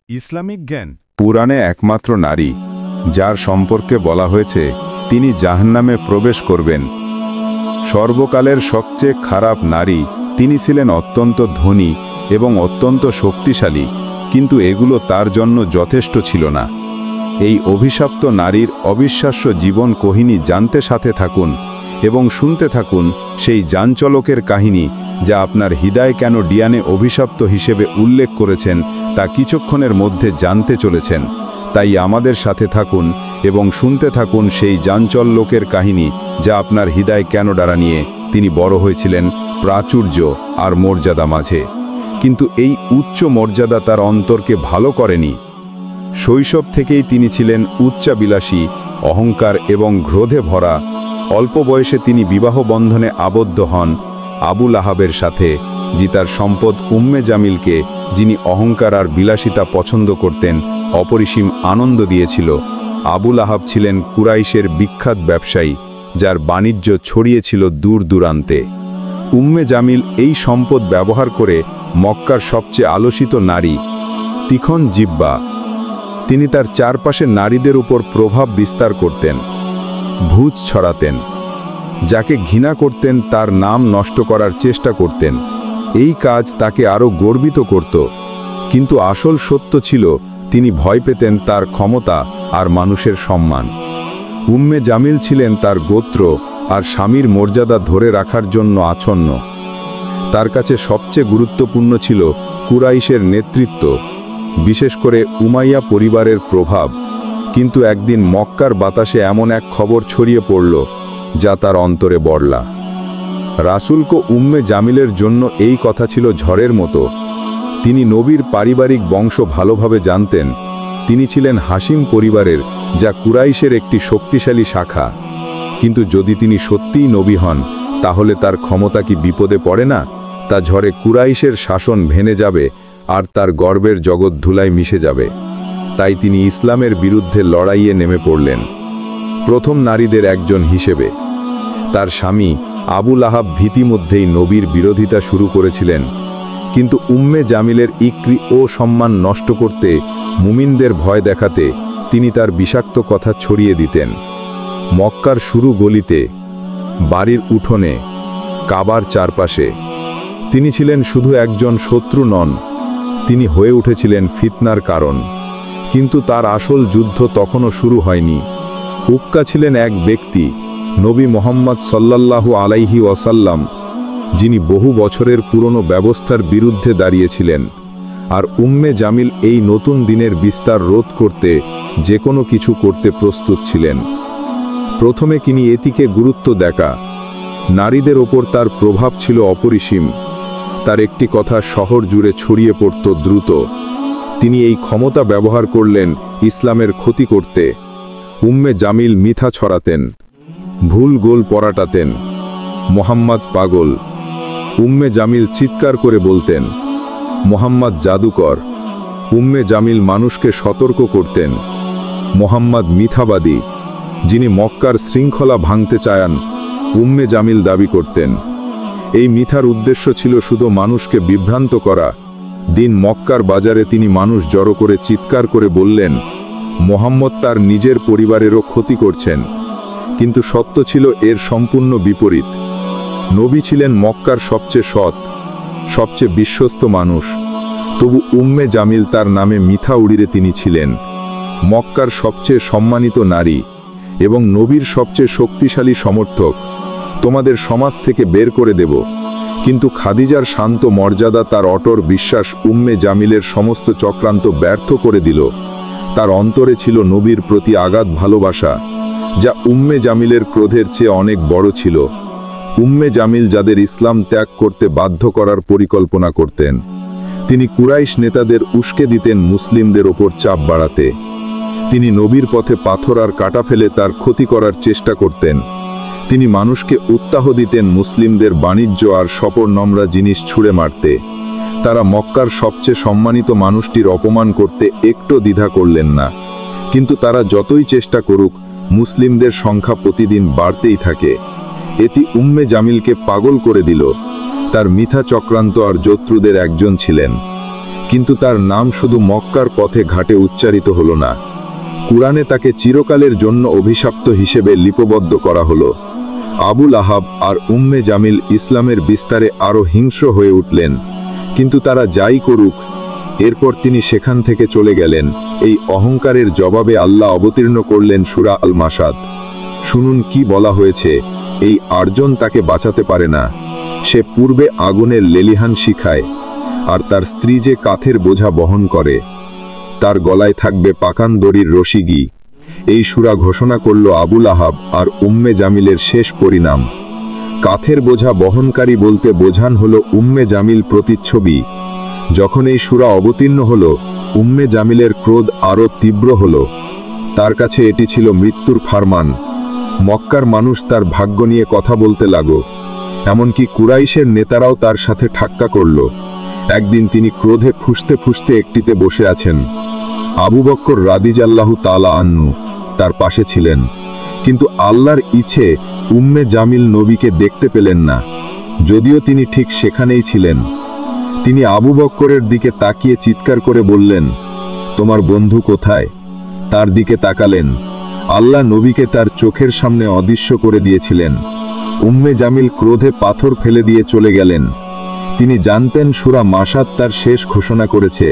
Islamic জ্ঞান। পুরাণে একমাত্র নারী যার সম্পর্কে বলা হয়েছে তিনি জাহান্নামে প্রবেশ করবেন। সর্বকালের সবচেয়ে খারাপ নারী। তিনি ছিলেন অত্যন্ত ধনী এবং অত্যন্ত শক্তিশালী, কিন্তু এগুলো তার জন্য যথেষ্ট ছিল না। এই অভিশপ্ত নারীর অবিশ্বাস্য জীবন কাহিনী জানতে সাথে থাকুন এবং শুনতে থাকুন সেই যানচলকের কাহিনী যা আপনার হৃদয় কেন ডিয়ানে অভিশপ্ত হিসেবে উল্লেখ করেছেন তা কিছুক্ষণের মধ্যে জানতে চলেছেন। তাই আমাদের সাথে থাকুন এবং শুনতে থাকুন সেই যানচল লোকের কাহিনী যা আপনার হৃদয় কেন ডারা নিয়ে তিনি বড় হয়েছিলেন প্রাচুর্য আর মর্যাদা মাঝে, কিন্তু এই উচ্চ মর্যাদা তার অন্তরকে ভালো করেনি। শৈশব থেকেই তিনি ছিলেন উচ্চাবিলাসী, অহংকার এবং ক্রোধে ভরা। অল্প বয়সে তিনি বিবাহ বন্ধনে আবদ্ধ হন আবু লাহাবের সাথে, যি তার সম্পদ উম্মে জামিলকে, যিনি অহংকার আর বিলাসিতা পছন্দ করতেন, অপরিসীম আনন্দ দিয়েছিল। আবু লাহাব ছিলেন কুরাইশের বিখ্যাত ব্যবসায়ী, যার বাণিজ্য ছড়িয়েছিল দূর দূরান্তে। উম্মে জামিল এই সম্পদ ব্যবহার করে মক্কার সবচেয়ে আলোচিত নারী, তীক্ষ্ণ জিহ্বা, তিনি তার চারপাশের নারীদের উপর প্রভাব বিস্তার করতেন, ভূত ছড়াতেন। যাকে ঘৃণা করতেন তার নাম নষ্ট করার চেষ্টা করতেন। এই কাজ তাকে আরও গর্বিত করত, কিন্তু আসল সত্য ছিল তিনি ভয় পেতেন তার ক্ষমতা আর মানুষের সম্মান। উম্মে জামিল ছিলেন তার গোত্র আর স্বামীর মর্যাদা ধরে রাখার জন্য আচ্ছন্ন। তার কাছে সবচেয়ে গুরুত্বপূর্ণ ছিল কুরাইশের নেতৃত্ব, বিশেষ করে উমাইয়া পরিবারের প্রভাব। কিন্তু একদিন মক্কার বাতাসে এমন এক খবর ছড়িয়ে পড়ল যা তার অন্তরে বড়লা। রাসূলকে উম্মে জামিলের জন্য এই কথা ছিল ঝড়ের মতো। তিনি নবীর পারিবারিক বংশ ভালোভাবে জানতেন। তিনি ছিলেন হাসিম পরিবারের, যা কুরাইশের একটি শক্তিশালী শাখা। কিন্তু যদি তিনি সত্যিই নবী হন, তাহলে তার ক্ষমতা কি বিপদে পড়ে না? তা ঝড়ে কুরাইশের শাসন ভেঙে যাবে আর তার গর্বের জগৎ ধুলায় মিশে যাবে। তাই তিনি ইসলামের বিরুদ্ধে লড়াইয়ে নেমে পড়লেন, প্রথম নারীদের একজন হিসেবে। তার স্বামী আবু লাহাব ভীতিমধ্যেই নবীর বিরোধিতা শুরু করেছিলেন, কিন্তু উম্মে জামিলের ইক্রি ও সম্মান নষ্ট করতে, মুমিনদের ভয় দেখাতে তিনি তার বিষাক্ত কথা ছড়িয়ে দিতেন। মক্কার শুরু গলিতে, বাড়ির উঠোনে, কাবার চারপাশে। তিনি ছিলেন শুধু একজন শত্রু নন, তিনি হয়ে উঠেছিলেন ফিতনার কারণ। কিন্তু তার আসল যুদ্ধ তখনও শুরু হয়নি। উক্কা ছিলেন এক ব্যক্তি, নবী মুহাম্মদ সাল্লাল্লাহু আলাইহি ওয়াসাল্লাম, যিনি বহু বছরের পুরনো ব্যবস্থার বিরুদ্ধে দাঁড়িয়েছিলেন। আর উম্মে জামিল এই নতুন দিনের বিস্তার রোধ করতে যে কোনো কিছু করতে প্রস্তুত ছিলেন। প্রথমে তিনি এটিকে গুরুত্ব দেখা। নারীদের ওপর তার প্রভাব ছিল অপরিসীম। তার একটি কথা শহর জুড়ে ছড়িয়ে পড়ত দ্রুত। তিনি এই ক্ষমতা ব্যবহার করলেন ইসলামের ক্ষতি করতে। উম্মে জামিল মিথ্যা ছড়াতেন, ভুল গোল পরাটাতেন, মোহাম্মদ পাগল। উম্মে জামিল চিৎকার করে বলতেন, মোহাম্মদ জাদুকর। উম্মে জামিল মানুষকে সতর্ক করতেন, মোহাম্মদ মিথ্যাবাদী, যিনি মক্কার শৃঙ্খলা ভাঙতে চায়ান। উম্মে জামিল দাবি করতেন এই মিথ্যার উদ্দেশ্য ছিল শুধু মানুষকে বিভ্রান্ত করা। দিন মক্কার বাজারে তিনি মানুষ জড়ো করে চিৎকার করে বললেন, মোহাম্মদ তার নিজের পরিবারেরও ক্ষতি করছেন। কিন্তু সত্য ছিল এর সম্পূর্ণ বিপরীত। নবী ছিলেন মক্কার সবচেয়ে সৎ, সবচেয়ে বিশ্বস্ত মানুষ। তবু উম্মে জামিল তার নামে মিথ্যা উড়িয়ে তিনি ছিলেন মক্কার সবচেয়ে সম্মানিত নারী এবং নবীর সবচেয়ে শক্তিশালী সমর্থক। তোমাদের সমাজ থেকে বের করে দেব। কিন্তু খাদিজার শান্ত মর্যাদা, তার অটর বিশ্বাস উম্মে জামিলের সমস্ত চক্রান্ত ব্যর্থ করে দিল। তার অন্তরে ছিল নবীর প্রতি আগাধ ভালোবাসা, যা উম্মে জামিলের ক্রোধের চেয়ে অনেক বড় ছিল। উম্মে জামিল যাদের ইসলাম ত্যাগ করতে বাধ্য করার পরিকল্পনা করতেন। তিনি কুরাইশ নেতাদের উস্কে দিতেন মুসলিমদের ওপর চাপ বাড়াতে। তিনি নবীর পথে পাথর আর কাটা ফেলে তার ক্ষতি করার চেষ্টা করতেন। তিনি মানুষকে উৎসাহ দিতেন মুসলিমদের বাণিজ্য আর সপর নম্রা জিনিস ছুঁড়ে মারতে। তারা মক্কার সবচেয়ে সম্মানিত মানুষটির অপমান করতে একটু দ্বিধা করলেন না। কিন্তু তারা যতই চেষ্টা করুক, মুসলিমদের সংখ্যা প্রতিদিন বাড়তেই থাকে। এটি উম্মে জামিলকে পাগল করে দিল। তার মিথ্যা চক্রান্ত আর শত্রুদের একজন ছিলেন। কিন্তু তার নাম শুধু মক্কার পথে ঘাটে উচ্চারিত হলো না, কুরআনে তাকে চিরকালের জন্য অভিশপ্ত হিসেবে লিপিবদ্ধ করা হলো। আবুল আহাব আর উম্মে জামিল ইসলামের বিস্তারে আরও হিংস্র হয়ে উঠলেন, কিন্তু তারা যাই করুক, এরপর তিনি সেখান থেকে চলে গেলেন। এই অহংকারের জবাবে আল্লাহ অবতীর্ণ করলেন সূরা আল মাসাদ। শুনুন কি বলা হয়েছে, এই আর্জন তাকে বাঁচাতে পারে না। সে পূর্বে আগুনের লেলিহান শিখায়, আর তার স্ত্রী যে কাঠের বোঝা বহন করে, তার গলায় থাকবে পাকান দড়ির রশিগি। এই সূরা ঘোষণা করল আবুল আহাব আর উম্মে জামিলের শেষ পরিণাম। কাঠের বোঝা বহনকারী বলতে বোঝান হলো উম্মে জামিল প্রতিচ্ছবি। যখন এই সূরা অবতীর্ণ হলো, উম্মে জামিলের ক্রোধ আরও তীব্র হলো। তার কাছে এটি ছিল মৃত্যুর ফারমান। মক্কার মানুষ তার ভাগ্য নিয়ে কথা বলতে লাগলো, এমনকি কুরাইশের নেতারাও তার সাথে ঠাক্কা করল। একদিন তিনি ক্রোধে ফুঁসতে ফুঁসতে একটিতে বসে আছেন। আবু বকর রাদিয়াল্লাহু তাআলা আনহু তার পাশে ছিলেন, কিন্তু আল্লাহর ইচ্ছে উম্মে জামিল নবীকে দেখতে পেলেন না, যদিও তিনি ঠিক সেখানেই ছিলেন। তিনি আবু বকরের দিকে তাকিয়ে চিৎকার করে বললেন, তোমার বন্ধু কোথায়? তার দিকে তাকালেন, আল্লাহ নবীকে তার চোখের সামনে অদৃশ্য করে দিয়েছিলেন। উম্মে জামিল ক্রোধে পাথর ফেলে দিয়ে চলে গেলেন। তিনি জানতেন সূরা মাসাদ তার শেষ ঘোষণা করেছে,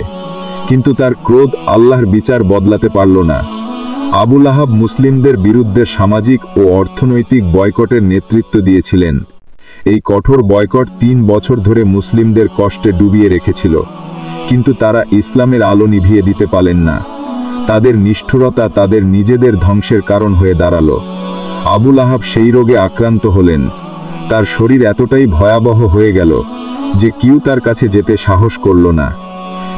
কিন্তু তার ক্রোধ আল্লাহর বিচার বদলাতে পারল না। আবুল আহাব মুসলিমদের বিরুদ্ধে সামাজিক ও অর্থনৈতিক বয়কটের নেতৃত্ব দিয়েছিলেন। এই কঠোর বয়কট 3 বছর ধরে মুসলিমদের কষ্টে ডুবিয়ে রেখেছিল, কিন্তু তারা ইসলামের আলো নিভিয়ে দিতে পারলেন না। তাদের নিষ্ঠুরতা তাদের নিজেদের ধ্বংসের কারণ হয়ে দাঁড়ালো। আবুল আহাব সেই রোগে আক্রান্ত হলেন। তার শরীর এতটাই ভয়াবহ হয়ে গেল যে কেউ তার কাছে যেতে সাহস করল না,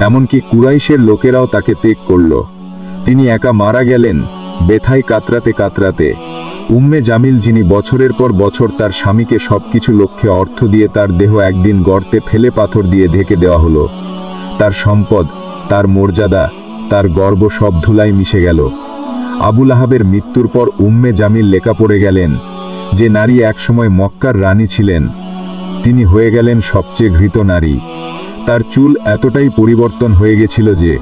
এমনকি কুরাইশের লোকেরাও তাকে ত্যাগ করল। তিনি একা মারা গেলেন, ব্যথায় কাতরাতে কাতরাতে। উম্মে জামিল, যিনি বছরের পর বছর তার স্বামীকে সবকিছু লক্ষ্যে অর্থ দিয়ে তার দেহ একদিন গর্তে ফেলে পাথর দিয়ে ঢেকে দেওয়া হলো। তার সম্পদ, তার মর্যাদা, তার গর্ব সব ধুলায় মিশে গেল। আবুল আহাবের মৃত্যুর পর উম্মে জামিল লেখা পড়ে গেলেন। যে নারী একসময় মক্কার রানী ছিলেন, তিনি হয়ে গেলেন সবচেয়ে ঘৃত নারী। তার চুল এতটাই পরিবর্তন হয়ে গেছিল যে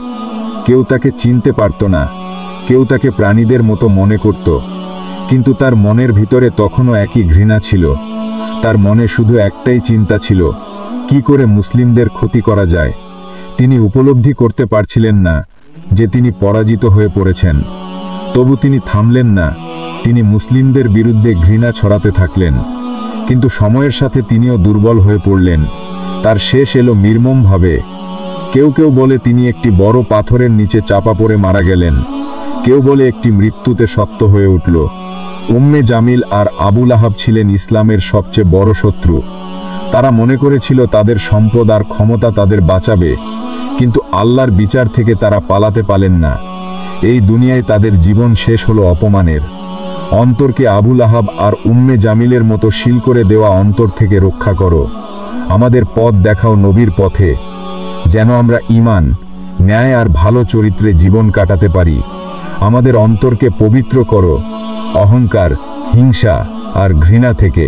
কেউ তাকে চিনতে পারত না, কেউ তাকে প্রাণীদের মতো মনে করত। কিন্তু তার মনের ভিতরে তখনও একই ঘৃণা ছিল। তার মনে শুধু একটাই চিন্তা ছিল, কি করে মুসলিমদের ক্ষতি করা যায়। তিনি উপলব্ধি করতে পারছিলেন না যে তিনি পরাজিত হয়ে পড়েছেন। তবু তিনি থামলেন না। তিনি মুসলিমদের বিরুদ্ধে ঘৃণা ছড়াতে থাকলেন, কিন্তু সময়ের সাথে তিনিও দুর্বল হয়ে পড়লেন। তার শেষ এলো নির্মমভাবে। কেউ কেউ বলে তিনি একটি বড় পাথরের নিচে চাপা পড়ে মারা গেলেন, কেউ বলে একটি মৃত্যুতে শক্ত হয়ে উঠল। উম্মে জামিল আর আবুল আহাব ছিলেন ইসলামের সবচেয়ে বড় শত্রু। তারা মনে করেছিল তাদের সম্পদ আর ক্ষমতা তাদের বাঁচাবে, কিন্তু আল্লাহর বিচার থেকে তারা পালাতে পারলেন না। এই দুনিয়ায় তাদের জীবন শেষ হলো অপমানের। অন্তরকে আবুল আহাব আর উম্মে জামিলের মতো শিল করে দেওয়া অন্তর থেকে রক্ষা করো। আমাদের পথ দেখাও নবীর পথে, যেন আমরা ঈমান, ন্যায় আর ভালো চরিত্রে জীবন কাটাতে পারি। আমাদের অন্তরকে পবিত্র করো অহংকার, হিংসা আর ঘৃণা থেকে।